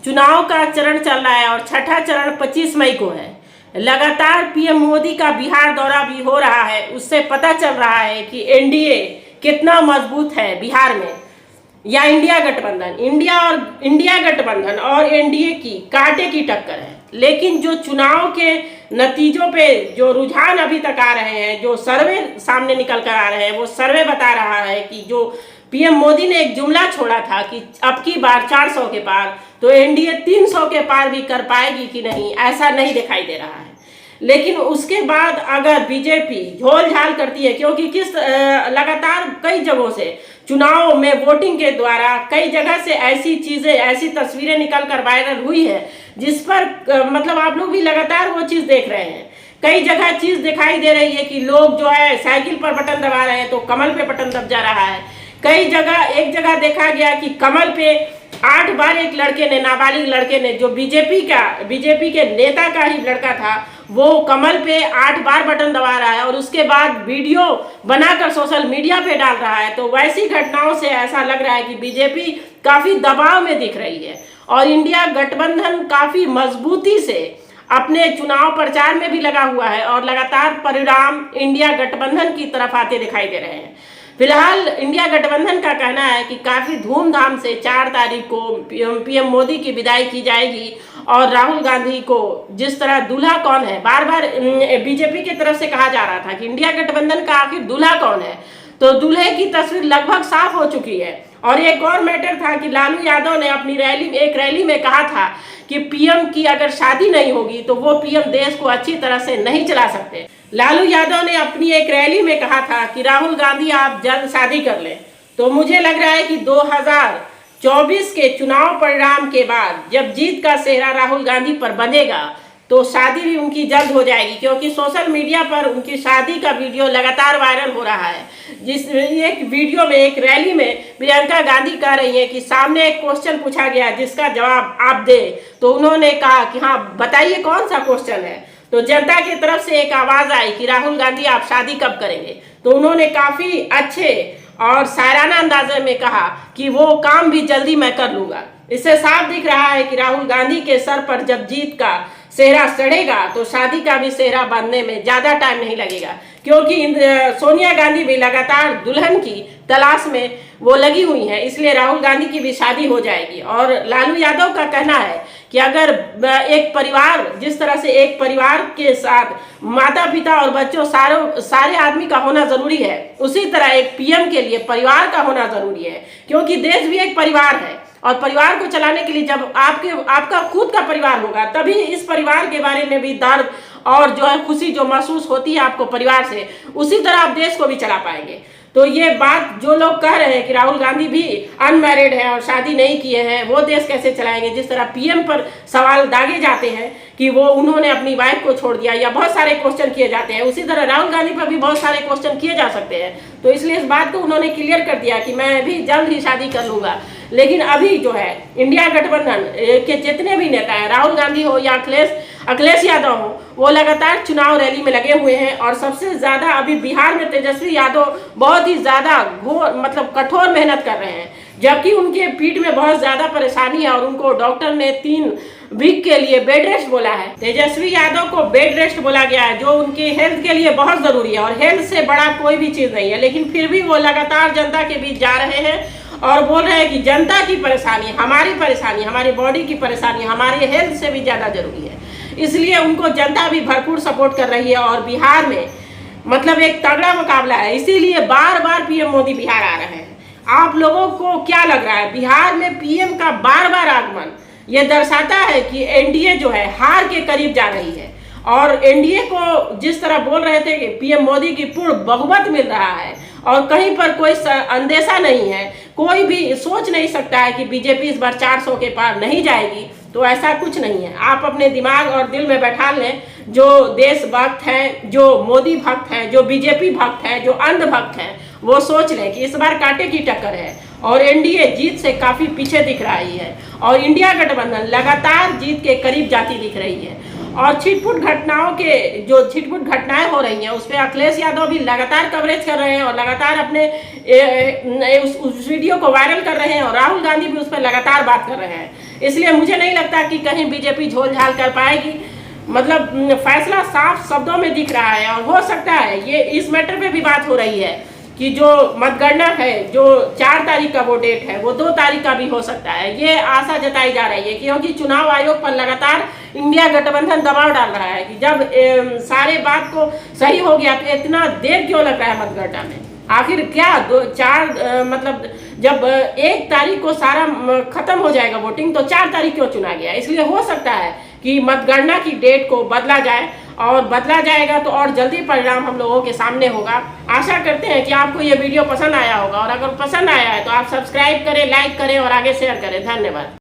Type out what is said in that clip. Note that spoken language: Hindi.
चुनाव का चरण चल रहा है और छठा चरण 25 मई को है। लगातार पीएम मोदी का बिहार दौरा भी हो रहा है। उससे पता चल रहा है कि एनडीए कितना मजबूत है बिहार में, या इंडिया गठबंधन और एनडीए की कांटे की टक्कर है। लेकिन जो चुनाव के नतीजों पे जो रुझान अभी तक आ रहे हैं, जो सर्वे सामने निकल कर आ रहे हैं, वो सर्वे बता रहा है कि जो पीएम मोदी ने एक जुमला छोड़ा था कि अब की बार 400 के पार, तो एनडीए 300 के पार भी कर पाएगी कि नहीं, ऐसा नहीं दिखाई दे रहा है। लेकिन उसके बाद अगर बीजेपी झोल झाल करती है, क्योंकि लगातार कई जगहों से चुनाव में वोटिंग के द्वारा कई जगह से ऐसी चीजें, ऐसी तस्वीरें निकल कर वायरल हुई है, जिस पर मतलब आप लोग भी लगातार वो चीज देख रहे हैं। कई जगह चीज दिखाई दे रही है कि लोग जो है साइकिल पर बटन दबा रहे हैं तो कमल पे बटन दब जा रहा है। कई जगह, एक जगह देखा गया कि कमल पे 8 बार एक लड़के ने, नाबालिग लड़के ने, जो बीजेपी के नेता का ही लड़का था, वो कमल पे 8 बार बटन दबा रहा है और उसके बाद वीडियो बनाकर सोशल मीडिया पे डाल रहा है। तो वैसी घटनाओं से ऐसा लग रहा है कि बीजेपी काफी दबाव में दिख रही है और इंडिया गठबंधन काफी मजबूती से अपने चुनाव प्रचार में भी लगा हुआ है और लगातार परिणाम इंडिया गठबंधन की तरफ आते दिखाई दे रहे हैं। फिलहाल इंडिया गठबंधन का कहना है कि काफी धूमधाम से 4 तारीख को पीएम मोदी की विदाई की जाएगी और राहुल गांधी को जिस तरह दूल्हा कौन है, बार बार बीजेपी की तरफ से कहा जा रहा था कि इंडिया गठबंधन का आखिर दूल्हा कौन है, तो दूल्हे की तस्वीर लगभग साफ हो चुकी है। और एक और मैटर था कि लालू यादव ने अपनी एक रैली में कहा था कि पीएम की अगर शादी नहीं होगी तो वो पीएम देश को अच्छी तरह से नहीं चला सकते। लालू यादव ने अपनी एक रैली में कहा था कि राहुल गांधी आप जल्द शादी कर लें। तो मुझे लग रहा है कि 2024 के चुनाव परिणाम के बाद जब जीत का सेहरा राहुल गांधी पर बनेगा तो शादी भी उनकी जल्द हो जाएगी, क्योंकि सोशल मीडिया पर उनकी शादी का वीडियो लगातार वायरल हो रहा है। जिस एक वीडियो में, एक रैली में प्रियंका गांधी कह रही है कि सामने एक क्वेश्चन पूछा गया जिसका जवाब आप दे, तो उन्होंने कहा कि हाँ बताइए कौन सा क्वेश्चन है। तो जनता की तरफ से एक आवाज आई कि राहुल गांधी आप शादी कब करेंगे, तो उन्होंने काफी अच्छे और शायराना अंदाजे में कहा कि वो काम भी जल्दी मैं कर लूंगा। इससे साफ दिख रहा है कि राहुल गांधी के सर पर जब जीत का सेहरा चढ़ेगा तो शादी का भी सेहरा बांधने में ज्यादा टाइम नहीं लगेगा, क्योंकि सोनिया गांधी भी लगातार दुल्हन की तलाश में वो लगी हुई हैं, इसलिए राहुल गांधी की भी शादी हो जाएगी। और लालू यादव का कहना है कि अगर एक परिवार, जिस तरह से एक परिवार के साथ माता पिता और बच्चों सारे आदमी का होना जरूरी है, उसी तरह एक पीएम के लिए परिवार का होना जरूरी है, क्योंकि देश भी एक परिवार है और परिवार को चलाने के लिए जब आपका खुद का परिवार होगा तभी इस परिवार के बारे में भी दर्द और जो है खुशी जो महसूस होती है आपको परिवार से, उसी तरह आप देश को भी चला पाएंगे। तो ये बात जो लोग कह रहे हैं कि राहुल गांधी भी अनमैरिड हैं और शादी नहीं किए हैं, वो देश कैसे चलाएंगे, जिस तरह पीएम पर सवाल दागे जाते हैं कि वो उन्होंने अपनी वाइफ को छोड़ दिया, या बहुत सारे क्वेश्चन किए जाते हैं, उसी तरह राहुल गांधी पर भी बहुत सारे क्वेश्चन किए जा सकते हैं। तो इसलिए इस बात को उन्होंने क्लियर कर दिया कि मैं भी जल्द ही शादी कर लूंगा। लेकिन अभी जो है इंडिया गठबंधन के जितने भी नेता हैं, राहुल गांधी हो या अखिलेश यादव हो, वो लगातार चुनाव रैली में लगे हुए हैं। और सबसे ज्यादा अभी बिहार में तेजस्वी यादव बहुत ही ज्यादा मतलब कठोर मेहनत कर रहे हैं, जबकि उनके पीठ में बहुत ज्यादा परेशानी है और उनको डॉक्टर ने 3 वीक के लिए बेड रेस्ट बोला है। तेजस्वी यादव को बेड रेस्ट बोला गया है, जो उनके हेल्थ के लिए बहुत जरूरी है और हेल्थ से बड़ा कोई भी चीज नहीं है। लेकिन फिर भी वो लगातार जनता के बीच जा रहे हैं और बोल रहे हैं कि जनता की परेशानी, हमारी बॉडी की परेशानी हमारे हेल्थ से भी ज्यादा जरूरी है। इसलिए उनको जनता भी भरपूर सपोर्ट कर रही है और बिहार में मतलब एक तगड़ा मुकाबला है। इसीलिए बार बार पीएम मोदी बिहार आ रहे हैं। आप लोगों को क्या लग रहा है, बिहार में पीएम का बार बार आगमन ये दर्शाता है कि एनडीए जो है हार के करीब जा रही है। और एनडीए को जिस तरह बोल रहे थे कि पीएम मोदी की पूर्ण बहुमत मिल रहा है और कहीं पर कोई अंदेशा नहीं है, कोई भी सोच नहीं सकता है कि बीजेपी इस बार 400 के पार नहीं जाएगी, तो ऐसा कुछ नहीं है। आप अपने दिमाग और दिल में बैठा लें, जो देशभक्त हैं, जो मोदी भक्त हैं, जो बीजेपी भक्त हैं, जो अंध भक्त हैं, वो सोच लें कि इस बार कांटे की टक्कर है और एनडीए जीत से काफी पीछे दिख रही है और इंडिया गठबंधन लगातार जीत के करीब जाती दिख रही है। और छिटपुट घटनाएं हो रही हैं उस पर अखिलेश यादव भी लगातार कवरेज कर रहे हैं और लगातार अपने उस वीडियो को वायरल कर रहे हैं और राहुल गांधी भी उस पर लगातार बात कर रहे हैं। इसलिए मुझे नहीं लगता कि कहीं बीजेपी झोल झाल कर पाएगी। मतलब फैसला साफ शब्दों में दिख रहा है। और हो सकता है ये इस मैटर पे भी बात हो रही है कि जो मतगणना है, जो 4 तारीख का वो डेट है, वो 2 तारीख का भी हो सकता है। ये आशा जताई जा रही है क्योंकि चुनाव आयोग पर लगातार इंडिया गठबंधन दबाव डाल रहा है कि जब सारे बात को सही हो गया तो इतना देर क्यों लग रहा है मतगणना में। आखिर क्या मतलब जब 1 तारीख को सारा खत्म हो जाएगा वोटिंग, तो 4 तारीख क्यों चुना गया। इसलिए हो सकता है कि मतगणना की डेट को बदला जाए, और बदला जाएगा तो और जल्दी परिणाम हम लोगों के सामने होगा। आशा करते हैं कि आपको ये वीडियो पसंद आया होगा, और अगर पसंद आया है तो आप सब्सक्राइब करें, लाइक करें और आगे शेयर करें। धन्यवाद।